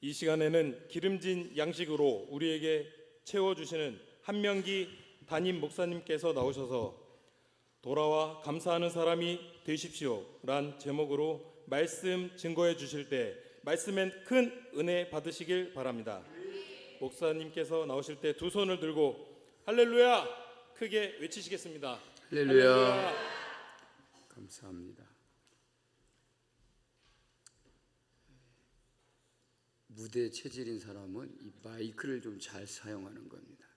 이 시간에는 기름진 양식으로 우리에게 채워주시는 한명기 담임 목사님께서 나오셔서 돌아와 감사하는 사람이 되십시오 란 제목으로 말씀 증거해 주실 때 말씀엔 큰 은혜 받으시길 바랍니다. 목사님께서 나오실 때 두 손을 들고 할렐루야 크게 외치시겠습니다. 할렐루야. 감사합니다. 무대 체질인 사람은 이 마이크를 좀 잘 사용하는 겁니다.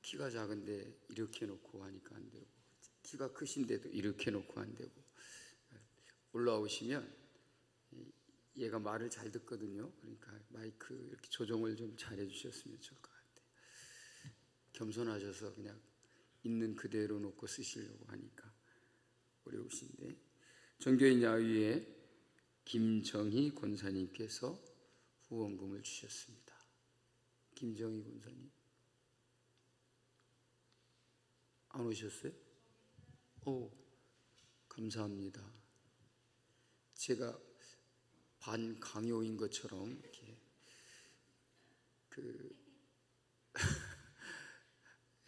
키가 작은데 이렇게 놓고 하니까 안 되고, 키가 크신데도 이렇게 놓고 안 되고, 올라오시면 얘가 말을 잘 듣거든요. 그러니까 마이크 이렇게 조정을 좀 잘 해주셨으면 좋을 것 같아요. 겸손하셔서 그냥 있는 그대로 놓고 쓰시려고 하니까 어려우신데, 전교인 야위에 김정희 권사님께서 후원금을 주셨습니다. 김정희 권사님 안 오셨어요? 오, 감사합니다. 제가 반강요인 것처럼 이렇게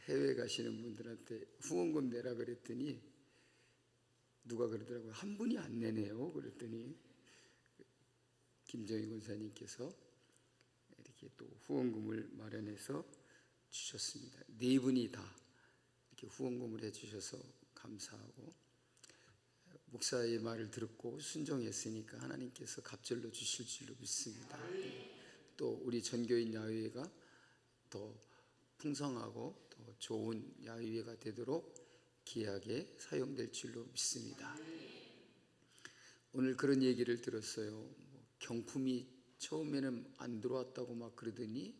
해외 가시는 분들한테 후원금 내라 그랬더니 누가 그러더라고요. 한 분이 안 내네요. 그랬더니 김정희 권사님께서 이렇게 또 후원금을 마련해서 주셨습니다. 네 분이 다 이렇게 후원금을 해주셔서 감사하고, 목사의 말을 듣고 순종했으니까 하나님께서 갑절로 주실 줄로 믿습니다. 또 우리 전교인 야외가 더 풍성하고 더 좋은 야외가 되도록 귀하게 사용될 줄로 믿습니다. 오늘 그런 얘기를 들었어요. 경품이 처음에는 안 들어왔다고 막 그러더니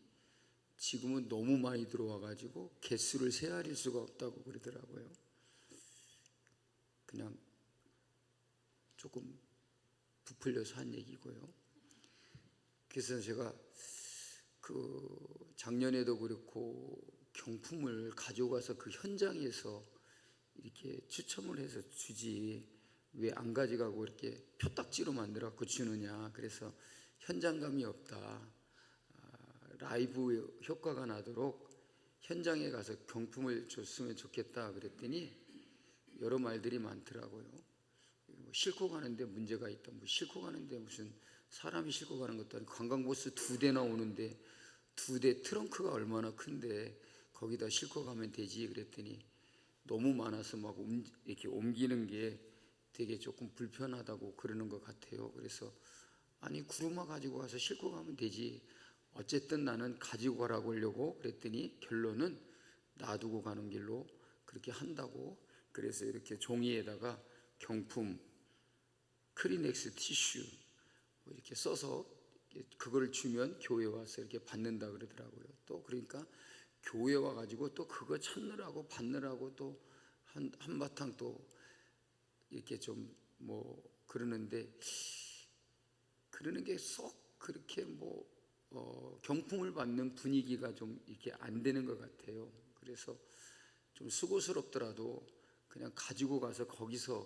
지금은 너무 많이 들어와가지고 개수를 세알릴 수가 없다고 그러더라고요. 그냥 조금 부풀려서 한 얘기고요. 그래서 제가 작년에도 그렇고 경품을 가져가서 그 현장에서 이렇게 추첨을 해서 주지 왜 안 가져가고 이렇게 표딱지로 만들어갖고 주느냐. 그래서 현장감이 없다, 라이브 효과가 나도록 현장에 가서 경품을 줬으면 좋겠다 그랬더니 여러 말들이 많더라고요. 싣고 가는데 문제가 있다, 싣고 가는데 무슨 사람이 싣고 가는 것도 아니고 관광버스 2대나 오는데 2대 트렁크가 얼마나 큰데 거기다 싣고 가면 되지 그랬더니 너무 많아서 막 이렇게 옮기는 게 되게 조금 불편하다고 그러는 것 같아요. 그래서 아니 구루마 가지고 가서 싣고 가면 되지, 어쨌든 나는 가지고 가라고 하려고 그랬더니 결론은 놔두고 가는 길로 그렇게 한다고. 그래서 이렇게 종이에다가 경품, 크리넥스 티슈 이렇게 써서 그걸 주면 교회 와서 이렇게 받는다 그러더라고요. 또 그러니까 교회 와가지고 또 그거 찾느라고 받느라고 또 한바탕 또 이렇게 좀 그러는데, 그러는 게 쏙 그렇게 경품을 받는 분위기가 좀 이렇게 안 되는 것 같아요. 그래서 좀 수고스럽더라도 그냥 가지고 가서 거기서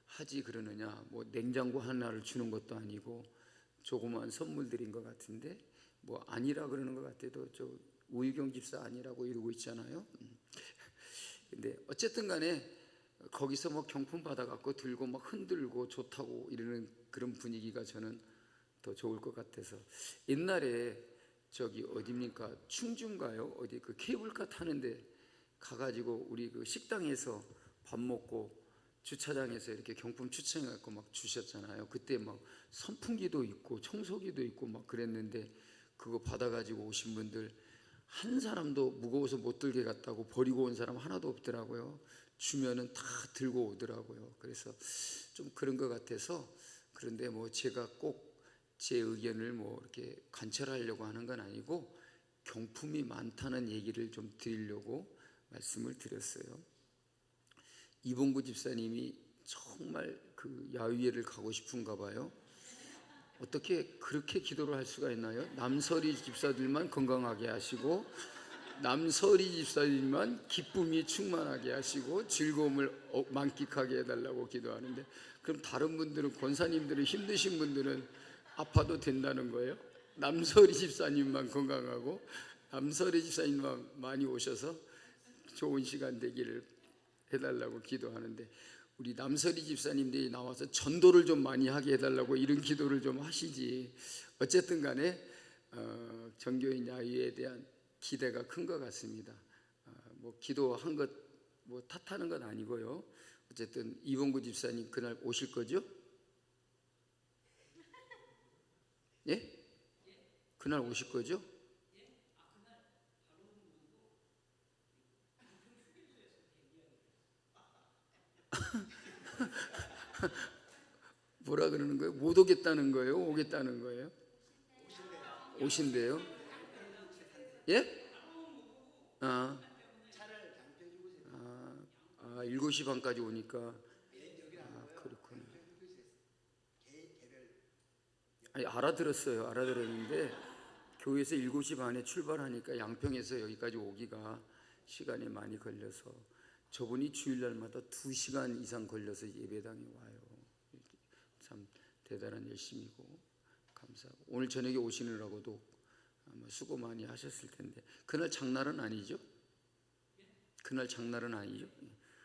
하지 그러느냐. 냉장고 하나를 주는 것도 아니고 조그마한 선물들인 것 같은데 아니라 그러는 것 같아도 저 우유경 집사 아니라고 이러고 있잖아요. 근데 어쨌든 간에 거기서 경품 받아갖고 들고 막 흔들고 좋다고 이러는 그런 분위기가 저는 더 좋을 것 같아서, 옛날에 저기 어디입니까, 충주인가요? 어디 그 케이블카 타는데 가가지고 우리 그 식당에서 밥 먹고 주차장에서 이렇게 경품 추첨해갖고 막 주셨잖아요. 그때 막 선풍기도 있고 청소기도 있고 막 그랬는데 그거 받아가지고 오신 분들 한 사람도 무거워서 못 들게 갔다고 버리고 온 사람 하나도 없더라고요. 주면은 다 들고 오더라고요. 그래서 좀 그런 것 같아서, 그런데 제가 꼭 제 의견을 이렇게 관철하려고 하는 건 아니고 경품이 많다는 얘기를 좀 드리려고 말씀을 드렸어요. 이봉구 집사님이 정말 그 야유회를 가고 싶은가 봐요. 어떻게 그렇게 기도를 할 수가 있나요? 남서리 집사들만 건강하게 하시고 남서리 집사님만 기쁨이 충만하게 하시고 즐거움을 만끽하게 해달라고 기도하는데, 그럼 다른 분들은, 권사님들은, 힘드신 분들은 아파도 된다는 거예요. 남설이 집사님만 건강하고 남설이 집사님만 많이 오셔서 좋은 시간 되기를 해달라고 기도하는데, 우리 남설이 집사님들이 나와서 전도를 좀 많이 하게 해달라고 이런 기도를 좀 하시지. 어쨌든 간에 정교인 야유에 대한 기대가 큰 것 같습니다. 뭐 기도한 것 뭐 탓하는 건 아니고요. 어쨌든 이봉구 집사님 그날 오실 거죠? 예? 그날 오실 거죠? 뭐라 그러는 거예요? 못 오겠다는 거예요? 오겠다는 거예요? 오신대요? 예? 아, 7시 반까지 오니까. 그렇구나. 아니, 알아들었는데 교회에서 7시 반에 출발하니까 양평에서 여기까지 오기가 시간이 많이 걸려서, 저분이 주일날마다 2시간 이상 걸려서 예배당에 와요. 참 대단한 열심이고 감사하고, 오늘 저녁에 오시느라고도 아마 수고 많이 하셨을 텐데, 그날 장날은 아니죠? 그날 장날은 아니죠?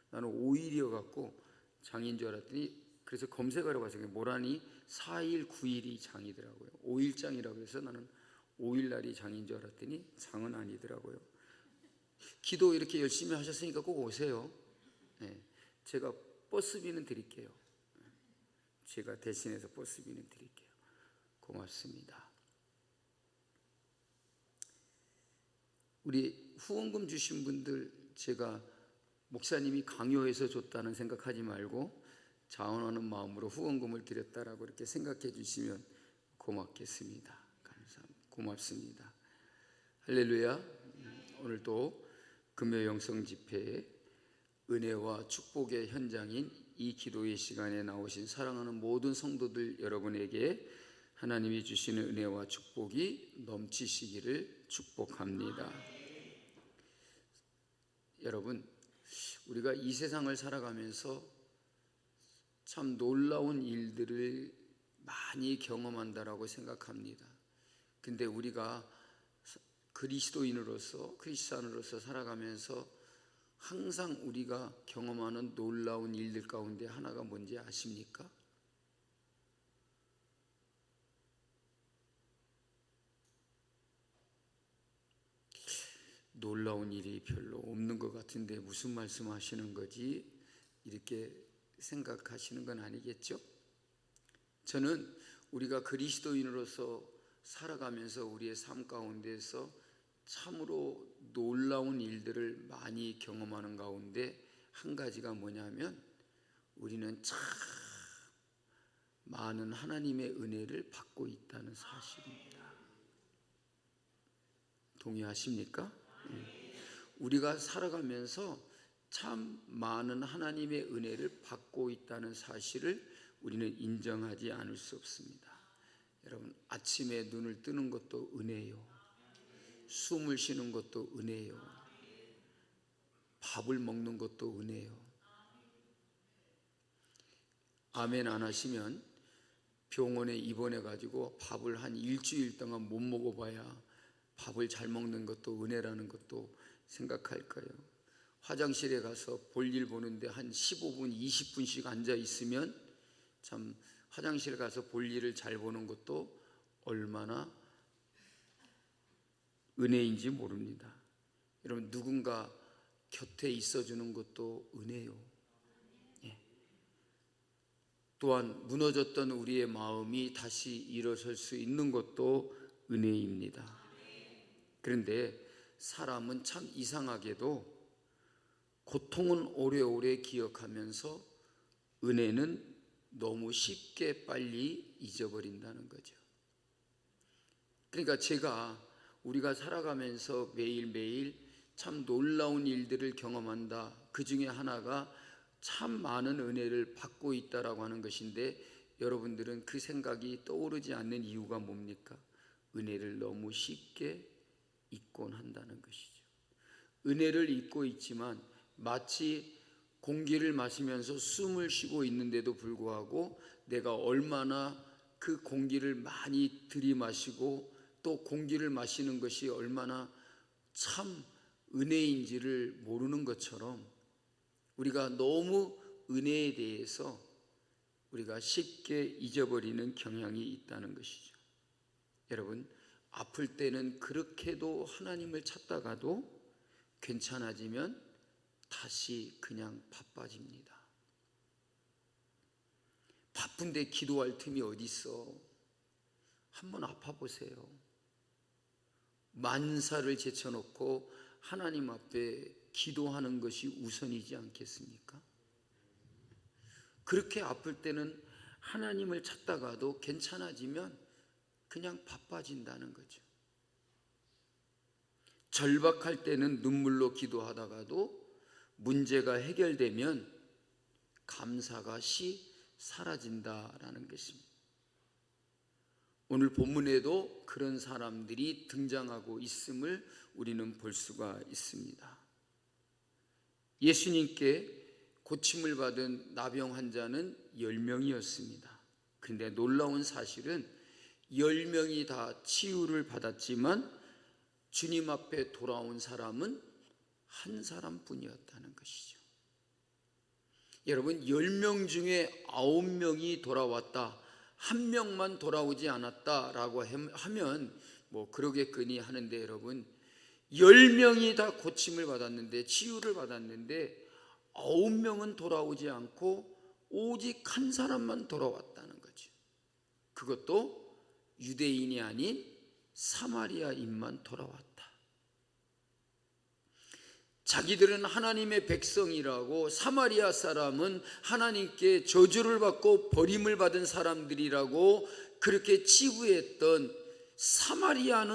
나는 5일이어 갖고 장인 줄 알았더니, 그래서 검색하러 가서 모란이 4일 9일이 장이더라고요. 5일장이라고 해서 나는 5일날이 장인 줄 알았더니 장은 아니더라고요. 기도 이렇게 열심히 하셨으니까 꼭 오세요. 네, 제가 버스비는 드릴게요. 제가 대신해서 버스비는 드릴게요. 고맙습니다. 우리 후원금 주신 분들, 제가 목사님이 강요해서 줬다는 생각하지 말고 자원하는 마음으로 후원금을 드렸다라고 이렇게 생각해 주시면 고맙겠습니다. 감사합니다. 고맙습니다. 할렐루야. 오늘도 금요 영성 집회에 은혜와 축복의 현장인 이 기도의 시간에 나오신 사랑하는 모든 성도들 여러분에게 하나님이 주시는 은혜와 축복이 넘치시기를 축복합니다. 여러분, 우리가 이 세상을 살아가면서 참 놀라운 일들을 많이 경험한다라고 생각합니다. 근데 우리가 그리스도인으로서, 크리스찬으로서 살아가면서 항상 우리가 경험하는 놀라운 일들 가운데 하나가 뭔지 아십니까? 놀라운 일이 별로 없는 것 같은데 무슨 말씀 하시는 거지? 이렇게 생각하시는 건 아니겠죠? 저는 우리가 그리스도인으로서 살아가면서 우리의 삶 가운데서 참으로 놀라운 일들을 많이 경험하는 가운데 한 가지가 뭐냐면, 우리는 참 많은 하나님의 은혜를 받고 있다는 사실입니다. 동의하십니까? 우리가 살아가면서 참 많은 하나님의 은혜를 받고 있다는 사실을 우리는 인정하지 않을 수 없습니다. 여러분, 아침에 눈을 뜨는 것도 은혜요. 숨을 쉬는 것도 은혜요. 밥을 먹는 것도 은혜요. 아멘 안 하시면 병원에 입원해 가지고 밥을 한 일주일 동안 못 먹어봐야 밥을 잘 먹는 것도 은혜라는 것도 생각할 거예요. 화장실에 가서 볼일 보는데 한 15분, 20분씩 앉아 있으면 참 화장실에 가서 볼일을 잘 보는 것도 얼마나 은혜인지 모릅니다. 여러분, 누군가 곁에 있어주는 것도 은혜요. 예. 또한 무너졌던 우리의 마음이 다시 일어설 수 있는 것도 은혜입니다. 그런데 사람은 참 이상하게도 고통은 오래오래 기억하면서 은혜는 너무 쉽게 빨리 잊어버린다는 거죠. 그러니까 우리가 살아가면서 매일매일 참 놀라운 일들을 경험한다. 그 중에 하나가 참 많은 은혜를 받고 있다라고 하는 것인데, 여러분들은 그 생각이 떠오르지 않는 이유가 뭡니까? 은혜를 너무 쉽게 잊곤 한다는 것이죠. 은혜를 잊고 있지만 마치 공기를 마시면서 숨을 쉬고 있는데도 불구하고 내가 얼마나 그 공기를 많이 들이마시고 또 공기를 마시는 것이 얼마나 참 은혜인지를 모르는 것처럼 우리가 너무 은혜에 대해서 우리가 쉽게 잊어버리는 경향이 있다는 것이죠. 여러분, 아플 때는 그렇게도 하나님을 찾다가도 괜찮아지면 다시 그냥 바빠집니다. 바쁜데 기도할 틈이 어디 있어? 한번 아파보세요. 만사를 제쳐놓고 하나님 앞에 기도하는 것이 우선이지 않겠습니까? 그렇게 아플 때는 하나님을 찾다가도 괜찮아지면 그냥 바빠진다는 거죠. 절박할 때는 눈물로 기도하다가도 문제가 해결되면 감사가 사라진다라는 것입니다. 오늘 본문에도 그런 사람들이 등장하고 있음을 우리는 볼 수가 있습니다. 예수님께 고침을 받은 나병 환자는 10명이었습니다. 그런데 놀라운 사실은 10명이 다 치유를 받았지만 주님 앞에 돌아온 사람은 한 사람뿐이었다는 것이죠. 여러분, 10명 중에 9명이 돌아왔다, 한 명만 돌아오지 않았다라고 하면 뭐 그러겠거니 하는데, 여러분, 10명이 다 고침을 받았는데, 치유를 받았는데 9명은 돌아오지 않고 오직 한 사람만 돌아왔다는 거죠. 그것도 유대인이 아닌 사마리아인만 돌아왔다. 자기들은 하나님의 백성이라고, 사마리아 사람은 하나님께 저주를 받고 버림을 받은 사람들이라고 그렇게 치부했던 사마리아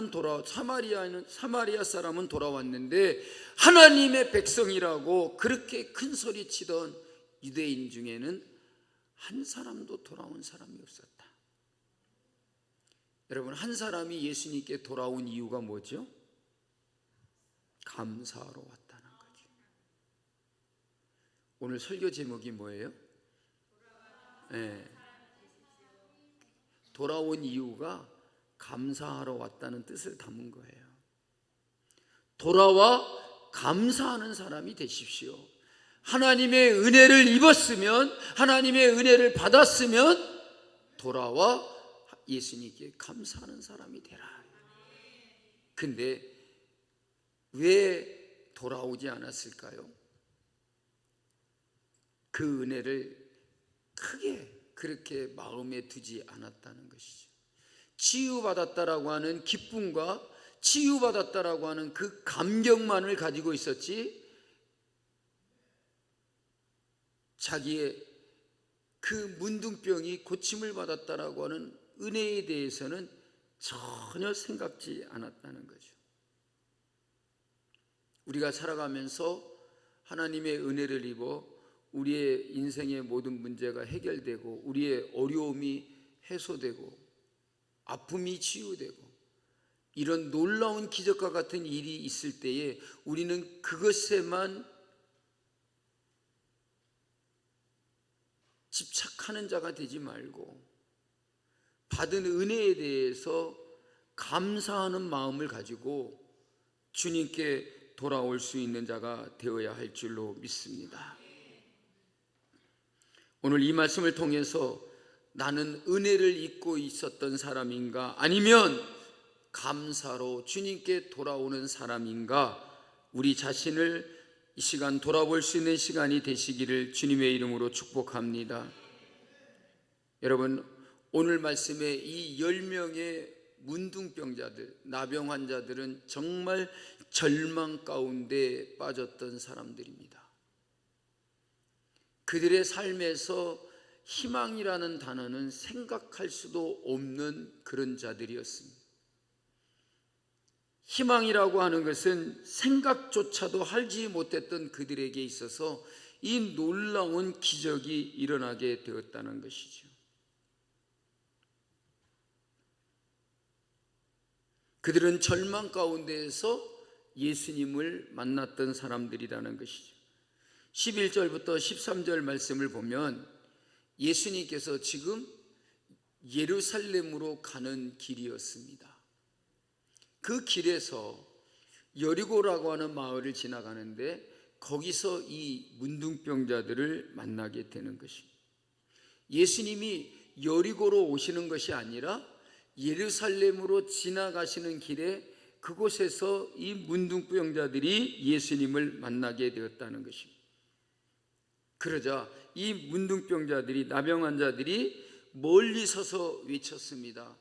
사람은 돌아왔는데, 하나님의 백성이라고 그렇게 큰 소리 치던 유대인 중에는 한 사람도 돌아온 사람이 없었다. 여러분, 한 사람이 예수님께 돌아온 이유가 뭐죠? 감사하러 왔다는 거죠. 오늘 설교 제목이 뭐예요? 돌아온 이유가 감사하러 왔다는 뜻을 담은 거예요. 돌아와 감사하는 사람이 되십시오. 하나님의 은혜를 입었으면, 하나님의 은혜를 받았으면 돌아와 예수님께 감사하는 사람이 되라. 근데 왜 돌아오지 않았을까요? 그 은혜를 크게 그렇게 마음에 두지 않았다는 것이죠. 치유받았다라고 하는 기쁨과 치유받았다라고 하는 그 감격만을 가지고 있었지, 자기의 그 문둥병이 고침을 받았다라고 하는 은혜에 대해서는 전혀 생각지 않았다는 거죠. 우리가 살아가면서 하나님의 은혜를 입어 우리의 인생의 모든 문제가 해결되고 우리의 어려움이 해소되고 아픔이 치유되고 이런 놀라운 기적과 같은 일이 있을 때에 우리는 그것에만 집착하는 자가 되지 말고 받은 은혜에 대해서 감사하는 마음을 가지고 주님께 돌아올 수 있는 자가 되어야 할 줄로 믿습니다. 오늘 이 말씀을 통해서 나는 은혜를 잊고 있었던 사람인가, 아니면 감사로 주님께 돌아오는 사람인가, 우리 자신을 이 시간 돌아볼 수 있는 시간이 되시기를 주님의 이름으로 축복합니다. 여러분, 오늘 말씀에 이 10명의 문둥병자들, 나병 환자들은 정말 절망 가운데 빠졌던 사람들입니다. 그들의 삶에서 희망이라는 단어는 생각할 수도 없는 그런 자들이었습니다. 희망이라고 하는 것은 생각조차도 하지 못했던 그들에게 있어서 이 놀라운 기적이 일어나게 되었다는 것이죠. 그들은 절망 가운데에서 예수님을 만났던 사람들이라는 것이죠. 11절부터 13절 말씀을 보면 예수님께서 지금 예루살렘으로 가는 길이었습니다. 그 길에서 여리고라고 하는 마을을 지나가는데 거기서 이 문둥병자들을 만나게 되는 것입니다. 예수님이 여리고로 오시는 것이 아니라 예루살렘으로 지나가시는 길에 그곳에서 이 문둥병자들이 예수님을 만나게 되었다는 것입니다. 그러자 이 문둥병자들이, 나병 환자들이 멀리 서서 외쳤습니다.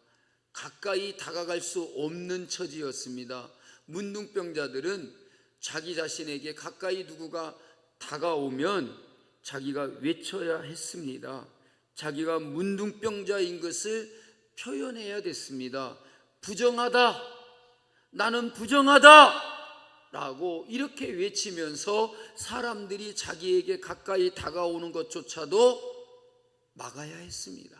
가까이 다가갈 수 없는 처지였습니다. 문둥병자들은 자기 자신에게 가까이 누구가 다가오면 자기가 외쳐야 했습니다. 자기가 문둥병자인 것을 표현해야 됐습니다. 부정하다, 나는 부정하다 라고 이렇게 외치면서 사람들이 자기에게 가까이 다가오는 것조차도 막아야 했습니다.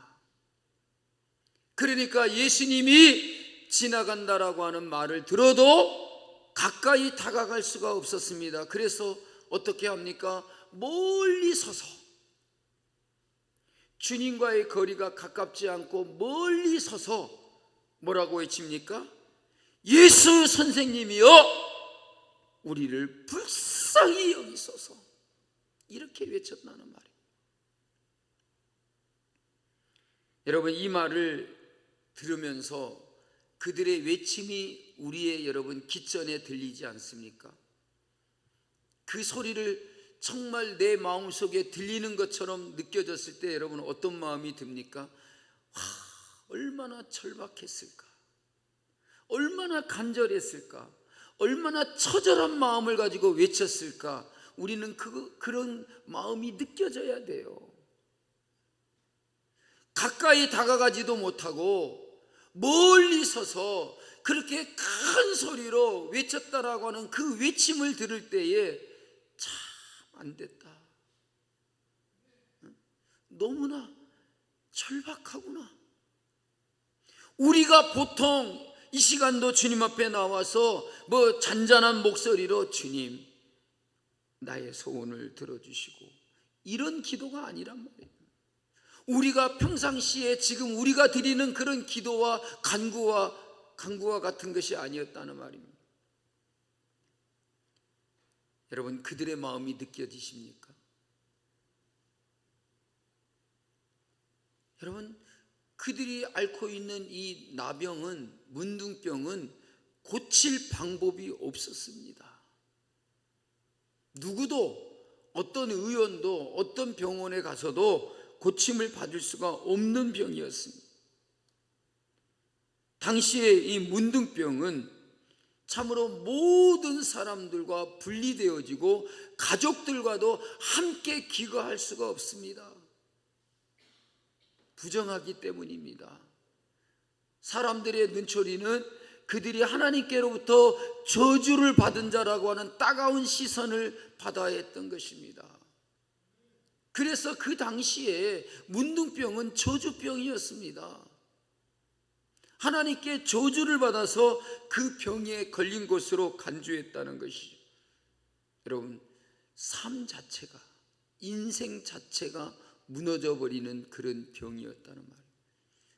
그러니까 예수님이 지나간다라고 하는 말을 들어도 가까이 다가갈 수가 없었습니다. 그래서 어떻게 합니까? 멀리 서서, 주님과의 거리가 가깝지 않고 멀리 서서 뭐라고 외칩니까? 예수 선생님이여 우리를 불쌍히 여기소서, 이렇게 외쳤다는 말이에요. 여러분, 이 말을 들으면서 그들의 외침이 우리의 여러분 귓전에 들리지 않습니까? 그 소리를 정말 내 마음속에 들리는 것처럼 느껴졌을 때 여러분 어떤 마음이 듭니까? 얼마나 절박했을까, 얼마나 간절했을까, 얼마나 처절한 마음을 가지고 외쳤을까. 우리는 그런 마음이 느껴져야 돼요. 가까이 다가가지도 못하고 멀리 서서 그렇게 큰 소리로 외쳤다라고 하는 그 외침을 들을 때에 참 안 됐다, 너무나 절박하구나. 우리가 보통 이 시간도 주님 앞에 나와서 잔잔한 목소리로 주님 나의 소원을 들어주시고 이런 기도가 아니란 말이에요. 우리가 평상시에 지금 우리가 드리는 그런 기도와 간구와 같은 것이 아니었다는 말입니다. 여러분, 그들의 마음이 느껴지십니까? 여러분, 그들이 앓고 있는 이 나병은, 문둥병은 고칠 방법이 없었습니다. 누구도, 어떤 의원도, 어떤 병원에 가서도 고침을 받을 수가 없는 병이었습니다. 당시에 이 문둥병은 참으로 모든 사람들과 분리되어지고 가족들과도 함께 기거할 수가 없습니다. 부정하기 때문입니다. 사람들의 눈초리는 그들이 하나님께로부터 저주를 받은 자라고 하는 따가운 시선을 받아야 했던 것입니다. 그래서 그 당시에 문둥병은 저주병이었습니다. 하나님께 저주를 받아서 그 병에 걸린 것으로 간주했다는 것이죠. 여러분, 삶 자체가, 인생 자체가 무너져 버리는 그런 병이었다는 말이에요.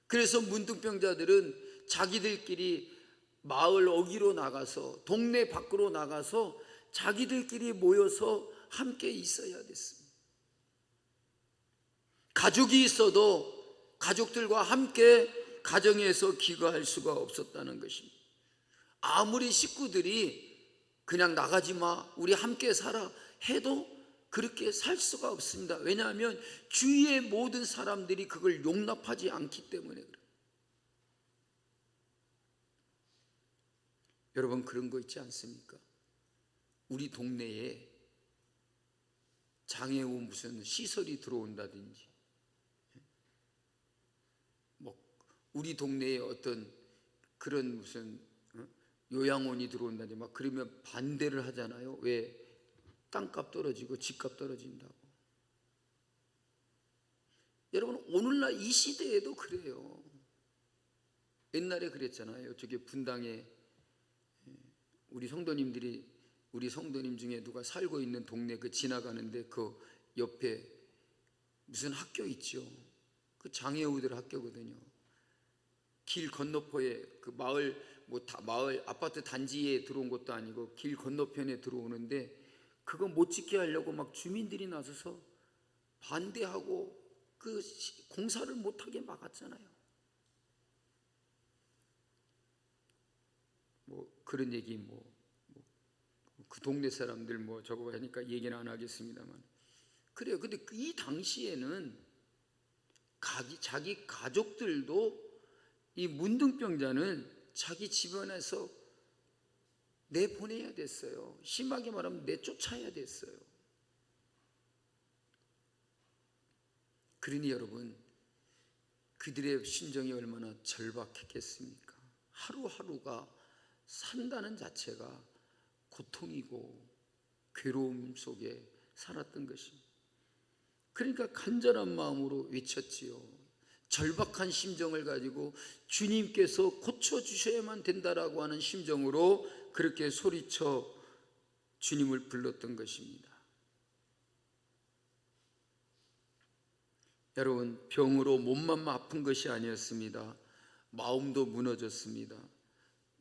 그래서 문둥병자들은 자기들끼리 마을 어귀로 나가서, 동네 밖으로 나가서 자기들끼리 모여서 함께 있어야 됐습니다. 가족이 있어도 가족들과 함께 가정에서 기거할 수가 없었다는 것입니다. 아무리 식구들이 그냥 나가지 마, 우리 함께 살아 해도 그렇게 살 수가 없습니다. 왜냐하면 주위의 모든 사람들이 그걸 용납하지 않기 때문에 그래요. 여러분, 그런 거 있지 않습니까? 우리 동네에 장애우 무슨 시설이 들어온다든지, 우리 동네에 어떤 그런 무슨 요양원이 들어온다든지 막 그러면 반대를 하잖아요. 왜? 땅값 떨어지고 집값 떨어진다고. 여러분, 오늘날 이 시대에도 그래요. 옛날에 그랬잖아요. 저기 분당에 우리 성도님 중에 누가 살고 있는 동네 그 지나가는데 그 옆에 무슨 학교 있죠. 그 장애우들 학교거든요. 길 건너편에 그 마을 마을 아파트 단지에 들어온 것도 아니고 길 건너편에 들어오는데 그거 못 짓게 하려고 막 주민들이 나서서 반대하고 그 공사를 못하게 막았잖아요. 그런 얘기 그 동네 사람들 저거 하니까 얘기는 안 하겠습니다만 그래요. 근데 이 당시에는 자기 가족들도 이 문둥병자는 자기 집안에서 내보내야 됐어요. 심하게 말하면 내쫓아야 됐어요. 그러니 여러분, 그들의 심정이 얼마나 절박했겠습니까? 하루하루가 산다는 자체가 고통이고 괴로움 속에 살았던 것입니다. 그러니까 간절한 마음으로 외쳤지요. 절박한 심정을 가지고 주님께서 고쳐주셔야만 된다라고 하는 심정으로 그렇게 소리쳐 주님을 불렀던 것입니다. 여러분, 병으로 몸만 아픈 것이 아니었습니다. 마음도 무너졌습니다.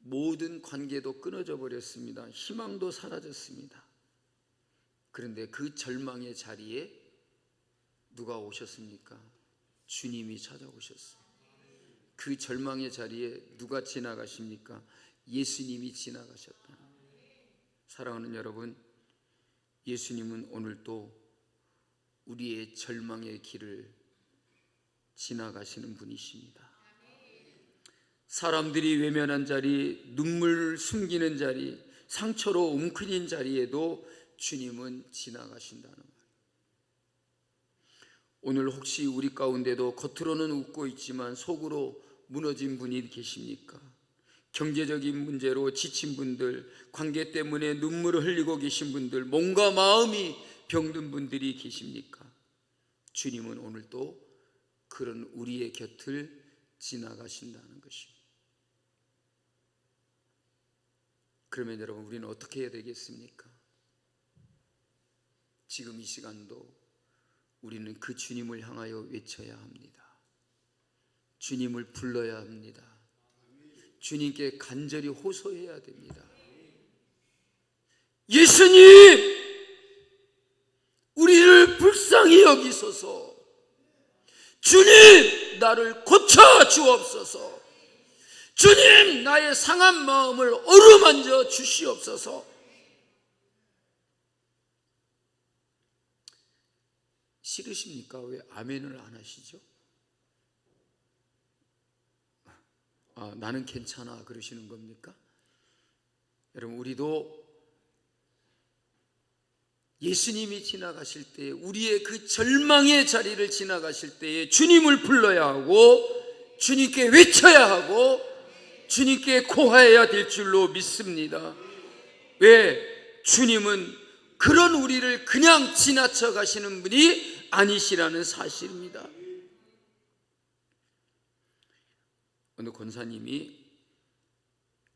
모든 관계도 끊어져 버렸습니다. 희망도 사라졌습니다. 그런데 그 절망의 자리에 누가 오셨습니까? 주님이 찾아오셨어요. 그 절망의 자리에 누가 지나가십니까? 예수님이 지나가셨다. 사랑하는 여러분, 예수님은 오늘도 우리의 절망의 길을 지나가시는 분이십니다. 사람들이 외면한 자리, 눈물 숨기는 자리, 상처로 웅크린 자리에도 주님은 지나가신다는 말. 오늘 혹시 우리 가운데도 겉으로는 웃고 있지만 속으로 무너진 분이 계십니까? 경제적인 문제로 지친 분들, 관계 때문에 눈물을 흘리고 계신 분들, 몸과 마음이 병든 분들이 계십니까? 주님은 오늘도 그런 우리의 곁을 지나가신다는 것입니다. 그러면 여러분, 우리는 어떻게 해야 되겠습니까? 지금 이 시간도 우리는 그 주님을 향하여 외쳐야 합니다. 주님을 불러야 합니다. 주님께 간절히 호소해야 됩니다. 예수님, 우리를 불쌍히 여기소서. 주님, 나를 고쳐 주옵소서. 주님, 나의 상한 마음을 어루만져 주시옵소서. 싫으십니까? 왜 아멘을 안 하시죠? 나는 괜찮아 그러시는 겁니까? 여러분, 우리도 예수님이 지나가실 때, 우리의 그 절망의 자리를 지나가실 때에 주님을 불러야 하고 주님께 외쳐야 하고 주님께 고하여야 될 줄로 믿습니다. 왜? 주님은 그런 우리를 그냥 지나쳐 가시는 분이 아니시라는 사실입니다. 어느 권사님이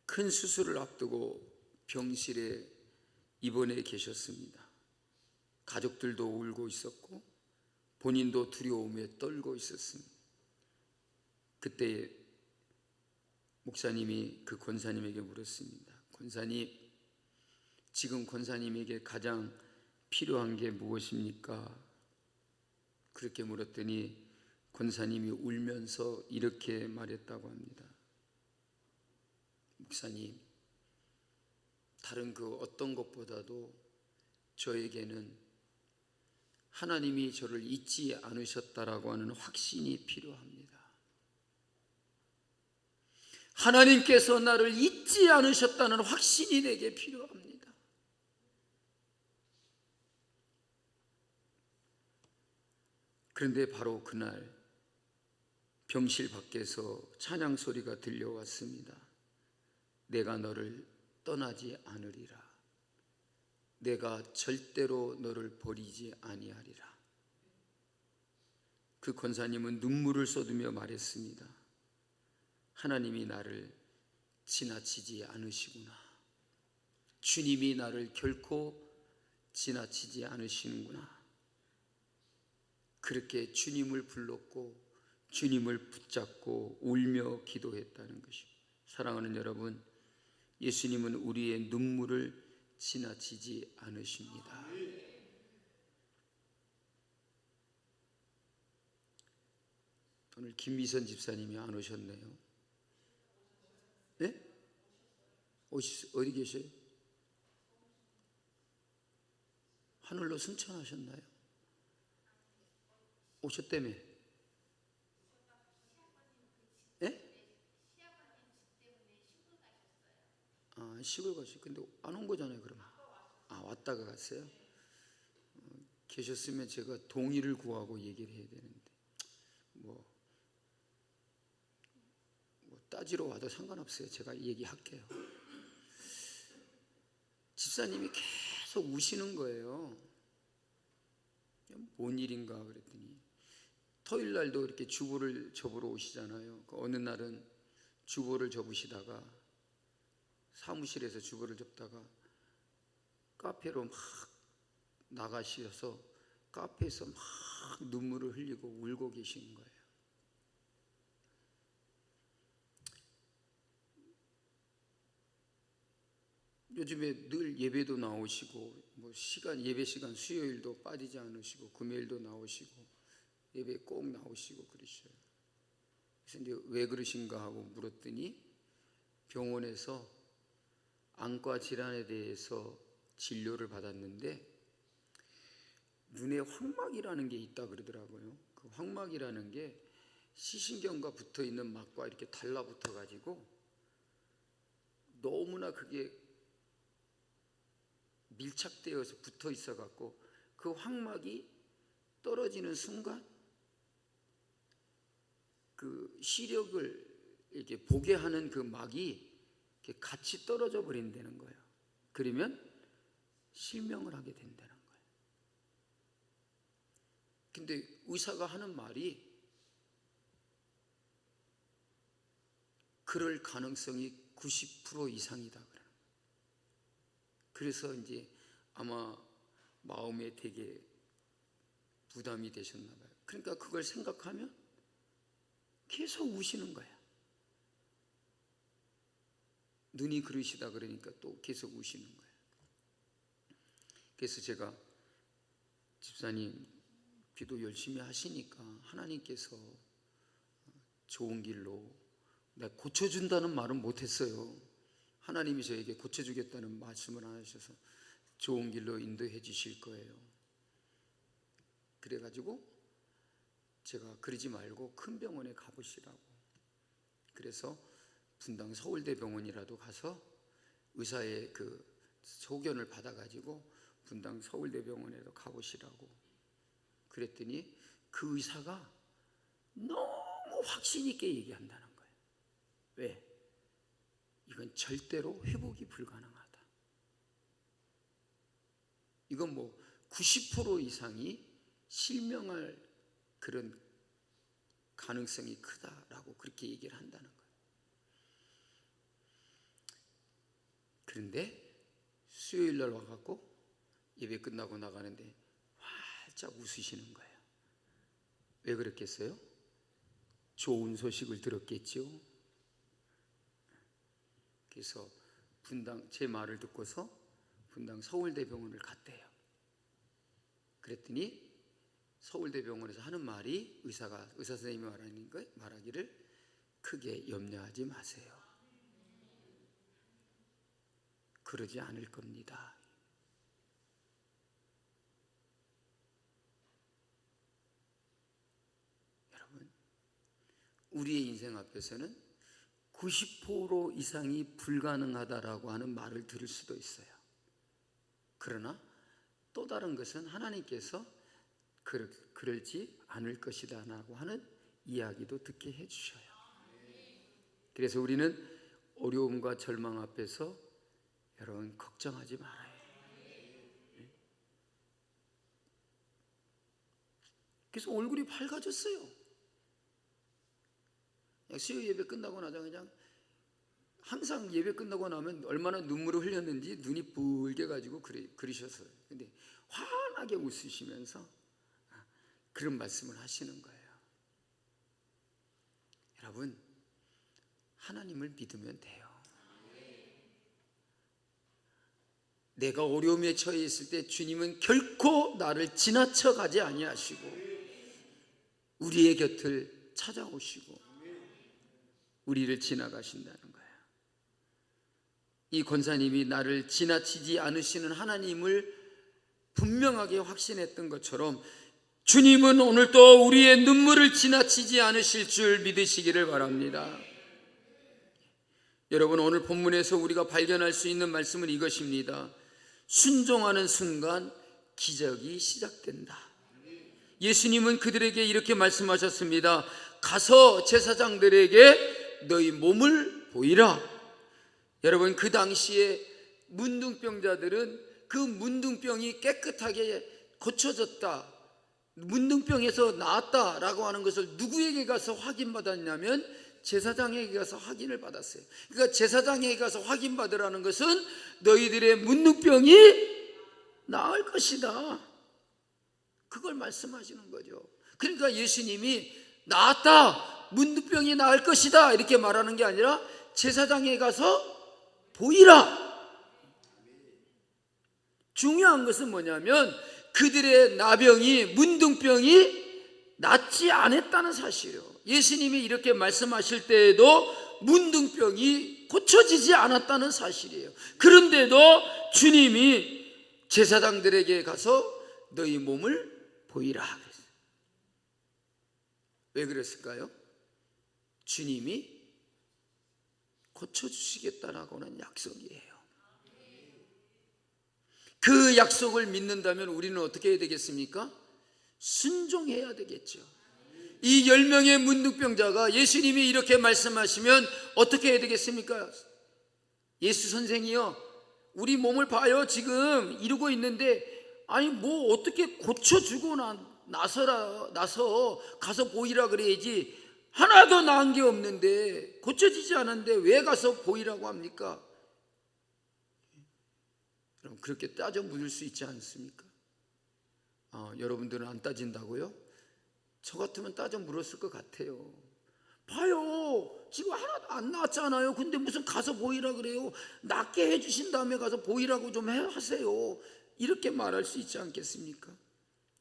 큰 수술을 앞두고 병실에 입원해 계셨습니다. 가족들도 울고 있었고 본인도 두려움에 떨고 있었습니다. 그때 목사님이 그 권사님에게 물었습니다. 권사님, 지금 권사님에게 가장 필요한 게 무엇입니까? 그렇게 물었더니 권사님이 울면서 이렇게 말했다고 합니다. 목사님, 다른 그 어떤 것보다도 저에게는 하나님이 저를 잊지 않으셨다라고 하는 확신이 필요합니다. 하나님께서 나를 잊지 않으셨다는 확신이 내게 필요합니다. 그런데 바로 그날 병실 밖에서 찬양 소리가 들려왔습니다. 내가 너를 떠나지 않으리라. 내가 절대로 너를 버리지 아니하리라. 그 권사님은 눈물을 쏟으며 말했습니다. 하나님이 나를 지나치지 않으시구나. 주님이 나를 결코 지나치지 않으시는구나. 그렇게 주님을 불렀고 주님을 붙잡고 울며 기도했다는 것이고, 사랑하는 여러분, 예수님은 우리의 눈물을 지나치지 않으십니다. 오늘 김미선 집사님이 안 오셨네요. 네? 어디 계세요? 하늘로 승천하셨나요? 오셨다며? 네? 아, 시골 가셨어요. 근데 안 온 거잖아요, 그럼. 아, 왔다가 갔어요? 계셨으면 제가 동의를 구하고 얘기를 해야 되는데, 뭐 따지러 와도 상관없어요. 제가 얘기할게요. 집사님이 계속 우시는 거예요. 뭔 일인가 그랬더니, 토요일 날도 이렇게 주보를 접으러 오시잖아요. 어느 날은 주보를 접으시다가, 사무실에서 주보를 접다가 카페로 막 나가셔서 카페에서 막 눈물을 흘리고 울고 계시는 거예요. 요즘에 늘 예배도 나오시고, 뭐 예배 시간 수요일도 빠지지 않으시고, 금요일도 나오시고, 예배 꼭 나오시고 그러셔요. 그래서 이제 왜 그러신가 하고 물었더니, 병원에서 안과 질환에 대해서 진료를 받았는데 눈에 확막이라는 게 있다 그러더라고요. 그 확막이라는 게 시신경과 붙어 있는 막과 이렇게 달라붙어 가지고 너무나 그게 밀착되어서 붙어 있어 갖고, 그 확막이 떨어지는 순간 그 시력을 이렇게 보게 하는 그 막이 이렇게 같이 떨어져 버린다는 거예요. 그러면 실명을 하게 된다는 거예요. 근데 의사가 하는 말이 그럴 가능성이 90% 이상이다 그래요. 그래서 이제 아마 마음에 되게 부담이 되셨나 봐요. 그러니까 그걸 생각하면 계속 우시는 거야. 눈이 그러시다 그러니까 또 계속 우시는 거예요. 그래서 제가, 집사님 기도 열심히 하시니까 하나님께서 좋은 길로, 내가 고쳐준다는 말은 못했어요. 하나님이 저에게 고쳐주겠다는 말씀을 안 하셔서 좋은 길로 인도해 주실 거예요. 그래가지고 제가 그러지 말고 큰 병원에 가보시라고, 그래서 분당 서울대병원이라도 가서 의사의 그 소견을 받아가지고 분당 서울대병원에도 가보시라고 그랬더니, 그 의사가 너무 확신 있게 얘기한다는 거예요. 왜? 이건 절대로 회복이 불가능하다. 이건 뭐 90% 이상이 실명할 그런 가능성이 크다라고 그렇게 얘기를 한다는 거예요. 그런데 수요일 날 와갖고 예배 끝나고 나가는데 활짝 웃으시는 거예요. 왜 그랬겠어요? 좋은 소식을 들었겠죠. 그래서 제 말을 듣고서 분당 서울대병원을 갔대요. 그랬더니 서울대병원에서 하는 말이, 의사 선생님이 말하기를 크게 염려하지 마세요. 그러지 않을 겁니다. 여러분, 우리의 인생 앞에서는 90% 이상이 불가능하다라고 하는 말을 들을 수도 있어요. 그러나 또 다른 것은 하나님께서 그러지 않을 것이다 라고 하는 이야기도 듣게 해주셔요. 그래서 우리는 어려움과 절망 앞에서 여러분 걱정하지 말아요. 그래서 얼굴이 밝아졌어요. 수요 예배 끝나고 나자 그냥, 항상 예배 끝나고 나면 얼마나 눈물을 흘렸는지 눈이 붉게 가지고 그러셨어요. 근데 환하게 웃으시면서 그런 말씀을 하시는 거예요. 여러분, 하나님을 믿으면 돼요. 내가 어려움에 처해 있을 때 주님은 결코 나를 지나쳐 가지 아니하시고 우리의 곁을 찾아오시고 우리를 지나가신다는 거예요. 이 권사님이 나를 지나치지 않으시는 하나님을 분명하게 확신했던 것처럼 주님은 오늘도 우리의 눈물을 지나치지 않으실 줄 믿으시기를 바랍니다. 여러분, 오늘 본문에서 우리가 발견할 수 있는 말씀은 이것입니다. 순종하는 순간 기적이 시작된다. 예수님은 그들에게 이렇게 말씀하셨습니다. 가서 제사장들에게 너희 몸을 보이라. 여러분, 그 당시에 문둥병자들은 그 문둥병이 깨끗하게 고쳐졌다, 문둥병에서 나았다라고 하는 것을 누구에게 가서 확인받았냐면 제사장에게 가서 확인을 받았어요. 그러니까 제사장에게 가서 확인받으라는 것은 너희들의 문둥병이 나을 것이다, 그걸 말씀하시는 거죠. 그러니까 예수님이 나았다, 문둥병이 나을 것이다 이렇게 말하는 게 아니라 제사장에 가서 보이라. 중요한 것은 뭐냐면 그들의 나병이, 문둥병이 낫지 않았다는 사실이에요. 예수님이 이렇게 말씀하실 때에도 문둥병이 고쳐지지 않았다는 사실이에요. 그런데도 주님이 제사장들에게 가서 너희 몸을 보이라 그랬어요. 왜 그랬을까요? 주님이 고쳐주시겠다라고는 약속이에요. 그 약속을 믿는다면 우리는 어떻게 해야 되겠습니까? 순종해야 되겠죠. 이 10명의 문둥병자가 예수님이 이렇게 말씀하시면 어떻게 해야 되겠습니까? 예수 선생이요, 우리 몸을 봐요. 지금 이러고 있는데 아니 뭐 어떻게 고쳐주고 나서 가서 보이라 그래야지. 하나도 나은 게 없는데, 고쳐지지 않았는데 왜 가서 보이라고 합니까? 그럼 그렇게 따져 물을 수 있지 않습니까? 여러분들은 안 따진다고요? 저 같으면 따져 물었을 것 같아요. 봐요, 지금 하나도 안 나았잖아요. 근데 무슨 가서 보이라 그래요? 낫게 해주신 다음에 가서 보이라고 좀 하세요. 이렇게 말할 수 있지 않겠습니까?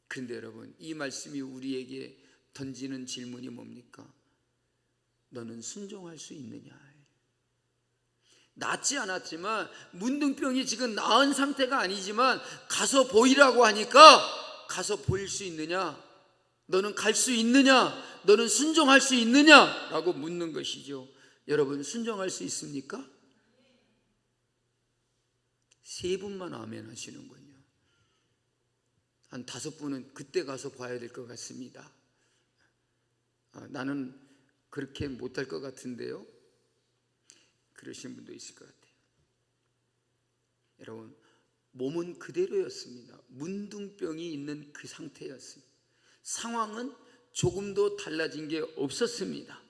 그런데 여러분, 이 말씀이 우리에게 던지는 질문이 뭡니까? 너는 순종할 수 있느냐? 낫지 않았지만, 문둥병이 지금 나은 상태가 아니지만 가서 보이라고 하니까 가서 보일 수 있느냐? 너는 갈 수 있느냐? 너는 순종할 수 있느냐? 라고 묻는 것이죠. 여러분, 순종할 수 있습니까? 3분만 아멘 하시는군요. 한 5분은 그때 가서 봐야 될 것 같습니다. 나는 그렇게 못할 것 같은데요, 그러신 분도 있을 것 같아요. 여러분, 몸은 그대로였습니다. 문둥병이 있는 그 상태였습니다. 상황은 조금도 달라진 게 없었습니다.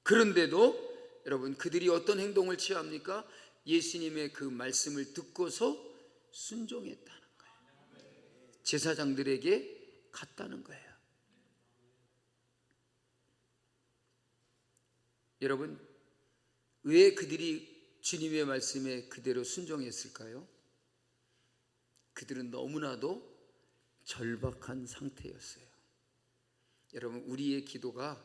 그런데도 여러분, 그들이 어떤 행동을 취합니까? 예수님의 그 말씀을 듣고서 순종했다는 거예요. 제사장들에게 갔다는 거예요. 여러분, 왜 그들이 주님의 말씀에 그대로 순종했을까요? 그들은 너무나도 절박한 상태였어요. 여러분, 우리의 기도가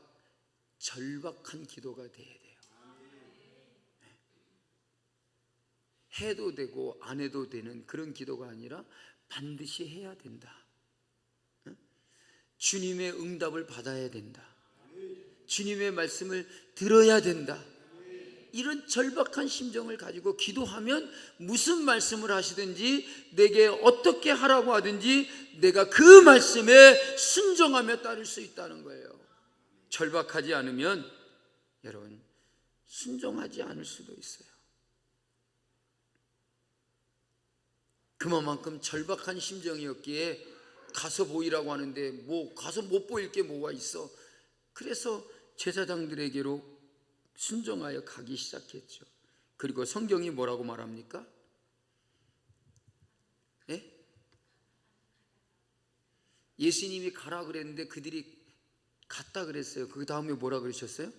절박한 기도가 돼야 돼요. 해도 되고 안 해도 되는 그런 기도가 아니라 반드시 해야 된다. 주님의 응답을 받아야 된다. 주님의 말씀을 들어야 된다. 이런 절박한 심정을 가지고 기도하면 무슨 말씀을 하시든지, 내게 어떻게 하라고 하든지 내가 그 말씀에 순종하며 따를 수 있다는 거예요. 절박하지 않으면 여러분, 순종하지 않을 수도 있어요. 그만큼 절박한 심정이었기에 가서 보이라고 하는데 뭐 가서 못 보일 게 뭐가 있어. 그래서 제사장들에게로 순종하여 가기 시작했죠. 그리고 성경이 뭐라고 말합니까? 예? 예수님이 가라 그랬는데 그들이 갔다 그랬어요. 그 다음에 뭐라 그러셨어요?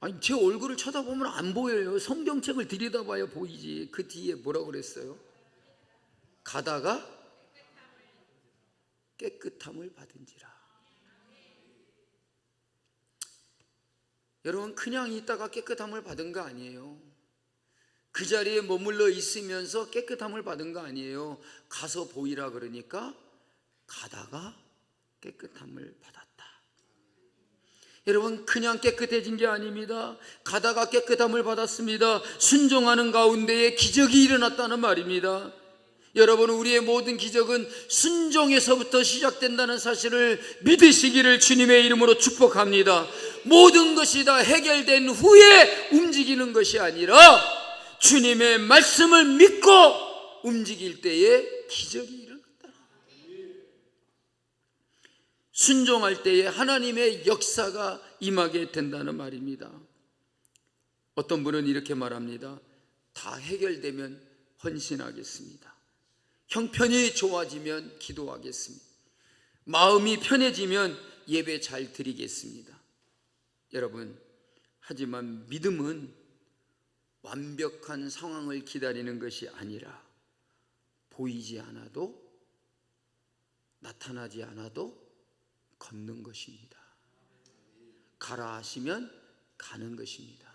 아니, 제 얼굴을 쳐다보면 안 보여요. 성경책을 들여다봐야 보이지. 그 뒤에 뭐라고 그랬어요? 가다가 깨끗함을 받은지라. 여러분, 그냥 있다가 깨끗함을 받은 거 아니에요. 그 자리에 머물러 있으면서 깨끗함을 받은 거 아니에요. 가서 보이라 그러니까 가다가 깨끗함을 받았다. 여러분, 그냥 깨끗해진 게 아닙니다. 가다가 깨끗함을 받았습니다. 순종하는 가운데에 기적이 일어났다는 말입니다. 여러분, 우리의 모든 기적은 순종에서부터 시작된다는 사실을 믿으시기를 주님의 이름으로 축복합니다. 모든 것이 다 해결된 후에 움직이는 것이 아니라 주님의 말씀을 믿고 움직일 때에 기적이 일어난다. 순종할 때에 하나님의 역사가 임하게 된다는 말입니다. 어떤 분은 이렇게 말합니다. 다 해결되면 헌신하겠습니다. 형편이 좋아지면 기도하겠습니다. 마음이 편해지면 예배 잘 드리겠습니다. 여러분, 하지만 믿음은 완벽한 상황을 기다리는 것이 아니라 보이지 않아도, 나타나지 않아도 걷는 것입니다. 가라 하시면 가는 것입니다.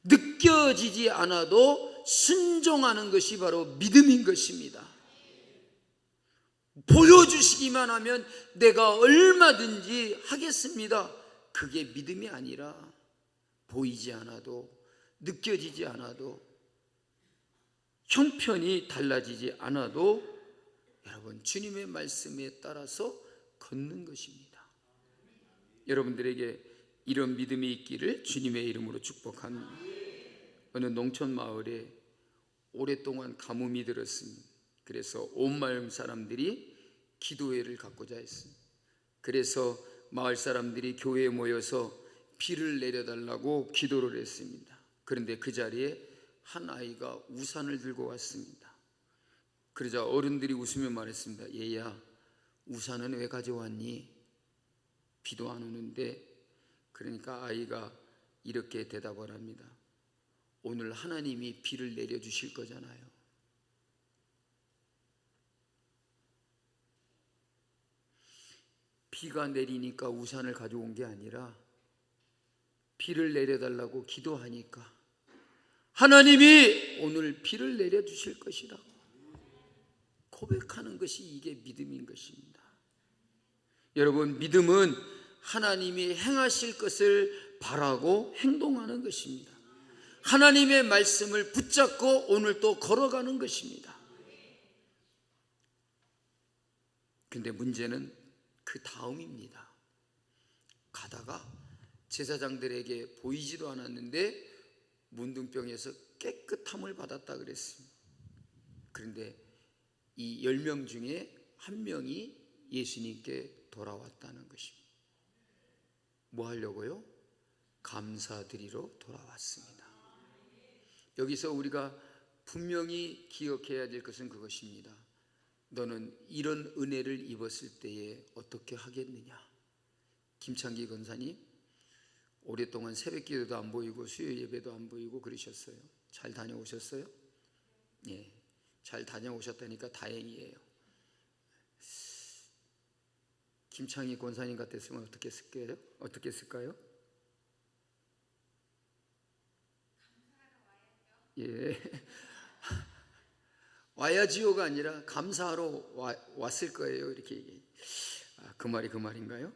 느껴지지 않아도 순종하는 것이 바로 믿음인 것입니다. 보여주시기만 하면 내가 얼마든지 하겠습니다. 그게 믿음이 아니라 보이지 않아도, 느껴지지 않아도, 형편이 달라지지 않아도 여러분, 주님의 말씀에 따라서 걷는 것입니다. 여러분들에게 이런 믿음이 있기를 주님의 이름으로 축복합니다. 어느 농촌 마을에 오랫동안 가뭄이 들었습니다. 그래서 온 마을 사람들이 기도회를 갖고자 했습니다. 그래서 마을 사람들이 교회에 모여서 비를 내려달라고 기도를 했습니다. 그런데 그 자리에 한 아이가 우산을 들고 왔습니다. 그러자 어른들이 웃으며 말했습니다. 얘야, 우산은 왜 가져왔니? 비도 안 오는데. 그러니까 아이가 이렇게 대답을 합니다. 오늘 하나님이 비를 내려주실 거잖아요. 비가 내리니까 우산을 가져온 게 아니라 비를 내려달라고 기도하니까 하나님이 오늘 비를 내려주실 것이라고 고백하는 것이 이게 믿음인 것입니다. 여러분, 믿음은 하나님이 행하실 것을 바라고 행동하는 것입니다. 하나님의 말씀을 붙잡고 오늘 또 걸어가는 것입니다. 근데 문제는 그 다음입니다. 가다가 제사장들에게 보이지도 않았는데 문둥병에서 깨끗함을 받았다 그랬습니다. 그런데 이 10명 중에 한 명이 예수님께 돌아왔다는 것입니다. 뭐 하려고요? 감사드리러 돌아왔습니다. 여기서 우리가 분명히 기억해야 될 것은 그것입니다. 너는 이런 은혜를 입었을 때에 어떻게 하겠느냐? 김창기 권사님, 오랫동안 새벽기도도 안 보이고 수요 예배도 안 보이고 그러셨어요. 잘 다녀오셨어요? 예, 잘 다녀오셨다니까 다행이에요. 김창희 권사님 같았으면 어떻게 했을까요? 어떻게 했을까요? 예, 와야지요가 아니라 감사하러 왔을 거예요. 이렇게 얘기해요. 그 말이 그 말인가요?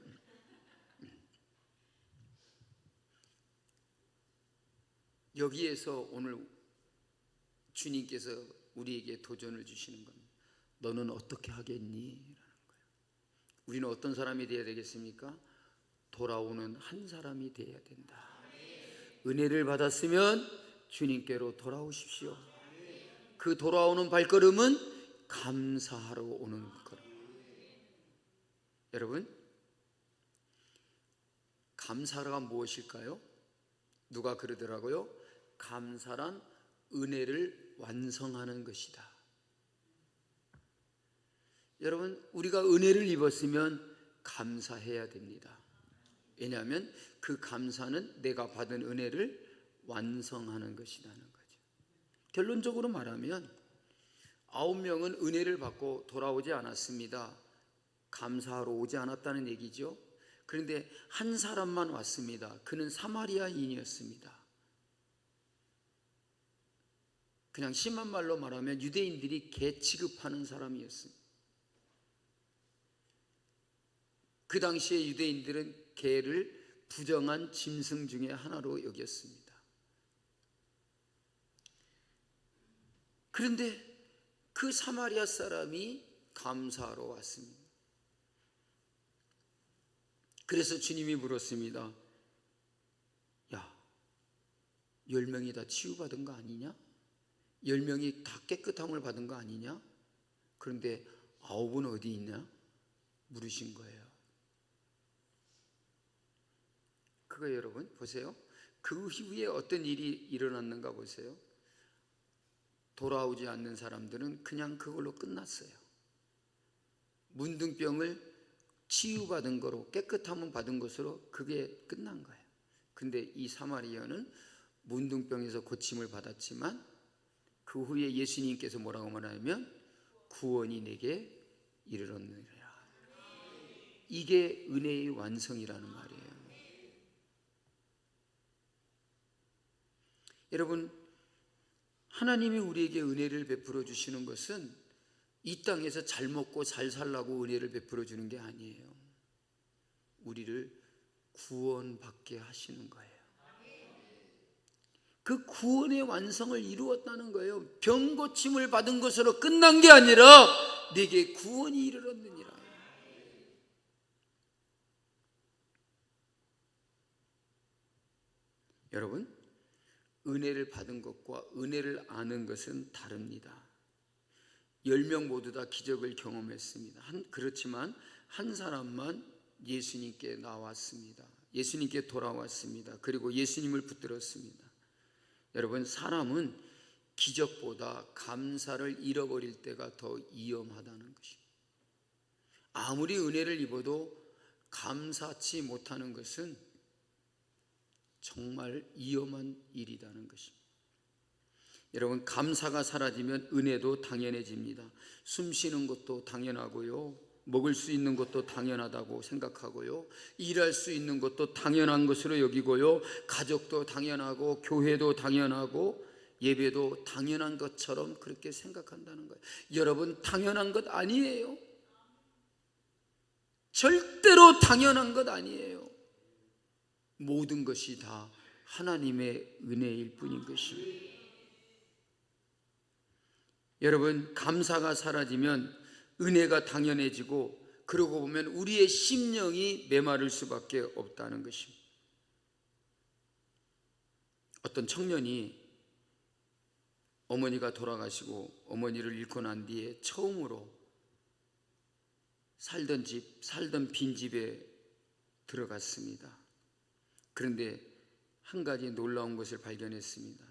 여기에서 오늘 주님께서 우리에게 도전을 주시는 겁니다. 너는 어떻게 하겠니? 라는 거예요. 우리는 어떤 사람이 되어야 되겠습니까? 돌아오는 한 사람이 되어야 된다. 은혜를 받았으면 주님께로 돌아오십시오. 그 돌아오는 발걸음은 감사하러 오는 걸음. 여러분, 감사가 무엇일까요? 누가 그러더라고요. 감사란 은혜를 완성하는 것이다. 여러분, 우리가 은혜를 입었으면 감사해야 됩니다. 왜냐하면 그 감사는 내가 받은 은혜를 완성하는 것이라는 거죠. 결론적으로 말하면 9명은 은혜를 받고 돌아오지 않았습니다. 감사하러 오지 않았다는 얘기죠. 그런데 한 사람만 왔습니다. 그는 사마리아인이었습니다. 그냥 심한 말로 말하면 유대인들이 개 취급하는 사람이었습니다. 그 당시에 유대인들은 개를 부정한 짐승 중에 하나로 여겼습니다. 그런데 그 사마리아 사람이 감사하러 왔습니다. 그래서 주님이 물었습니다. 야, 10명이 다 치유받은 거 아니냐? 10명이 다 깨끗함을 받은 거 아니냐? 그런데 9은 어디 있냐? 물으신 거예요. 그거 여러분 보세요. 그 후에 어떤 일이 일어났는가 보세요. 돌아오지 않는 사람들은 그냥 그걸로 끝났어요. 문둥병을 치유받은 거로, 깨끗함을 받은 것으로 그게 끝난 거예요. 근데 이 사마리아는 문둥병에서 고침을 받았지만 그 후에 예수님께서 뭐라고 말하냐면 구원이 내게 이르렀느니라. 이게 은혜의 완성이라는 말이에요. 여러분, 하나님이 우리에게 은혜를 베풀어 주시는 것은 이 땅에서 잘 먹고 잘 살라고 은혜를 베풀어 주는 게 아니에요. 우리를 구원받게 하시는 거예요. 그 구원의 완성을 이루었다는 거예요. 병 고침을 받은 것으로 끝난 게 아니라 내게 구원이 이르렀느니라. 여러분, 은혜를 받은 것과 은혜를 아는 것은 다릅니다. 10명 모두 다 기적을 경험했습니다. 그렇지만 한 사람만 예수님께 나왔습니다. 예수님께 돌아왔습니다. 그리고 예수님을 붙들었습니다. 여러분, 사람은 기적보다 감사를 잃어버릴 때가 더 위험하다는 것입니다. 아무리 은혜를 입어도 감사치 못하는 것은 정말 위험한 일이라는 것입니다. 여러분, 감사가 사라지면 은혜도 당연해집니다. 숨 쉬는 것도 당연하고요, 먹을 수 있는 것도 당연하다고 생각하고요, 일할 수 있는 것도 당연한 것으로 여기고요, 가족도 당연하고 교회도 당연하고 예배도 당연한 것처럼 그렇게 생각한다는 거예요. 여러분, 당연한 것 아니에요. 절대로 당연한 것 아니에요. 모든 것이 다 하나님의 은혜일 뿐인 것입니다. 여러분, 감사가 사라지면 은혜가 당연해지고, 그러고 보면 우리의 심령이 메마를 수밖에 없다는 것입니다. 어떤 청년이 어머니가 돌아가시고 어머니를 잃고 난 뒤에 처음으로 살던 빈집에 들어갔습니다. 그런데 한 가지 놀라운 것을 발견했습니다.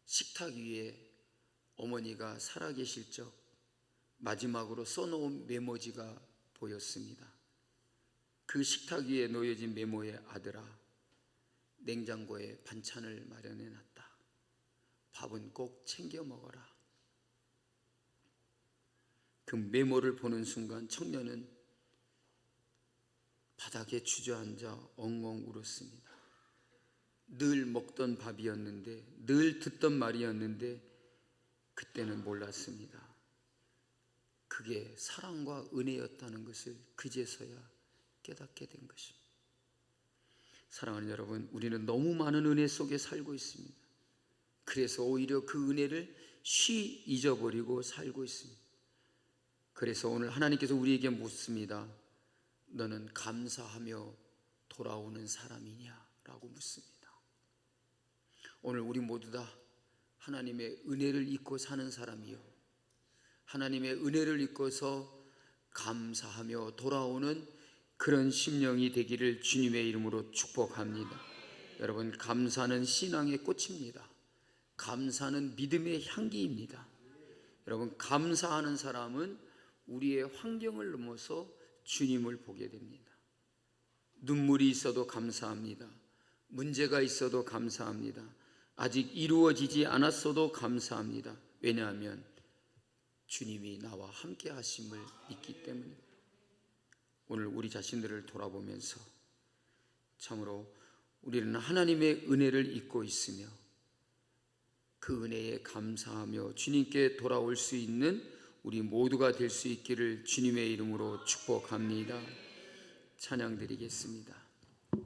식탁 위에 어머니가 살아계실 적 마지막으로 써놓은 메모지가 보였습니다. 그 식탁 위에 놓여진 메모에, 아들아, 냉장고에 반찬을 마련해놨다. 밥은 꼭 챙겨 먹어라. 그 메모를 보는 순간 청년은 바닥에 주저앉아 엉엉 울었습니다. 늘 먹던 밥이었는데, 늘 듣던 말이었는데 그때는 몰랐습니다. 그게 사랑과 은혜였다는 것을 그제서야 깨닫게 된 것입니다. 사랑하는 여러분, 우리는 너무 많은 은혜 속에 살고 있습니다. 그래서 오히려 그 은혜를 쉬 잊어버리고 살고 있습니다. 그래서 오늘 하나님께서 우리에게 묻습니다. 너는 감사하며 돌아오는 사람이냐? 라고 묻습니다. 오늘 우리 모두 다 하나님의 은혜를 잊고 사는 사람이요, 하나님의 은혜를 잊고서 감사하며 돌아오는 그런 심령이 되기를 주님의 이름으로 축복합니다. 여러분, 감사는 신앙의 꽃입니다. 감사는 믿음의 향기입니다. 여러분, 감사하는 사람은 우리의 환경을 넘어서 주님을 보게 됩니다. 눈물이 있어도 감사합니다. 문제가 있어도 감사합니다. 아직 이루어지지 않았어도 감사합니다. 왜냐하면 주님이 나와 함께 하심을 믿기 때문입니다. 오늘 우리 자신들을 돌아보면서 참으로 우리는 하나님의 은혜를 잊고 있으며 그 은혜에 감사하며 주님께 돌아올 수 있는 우리 모두가 될 수 있기를 주님의 이름으로 축복합니다. 찬양 드리겠습니다.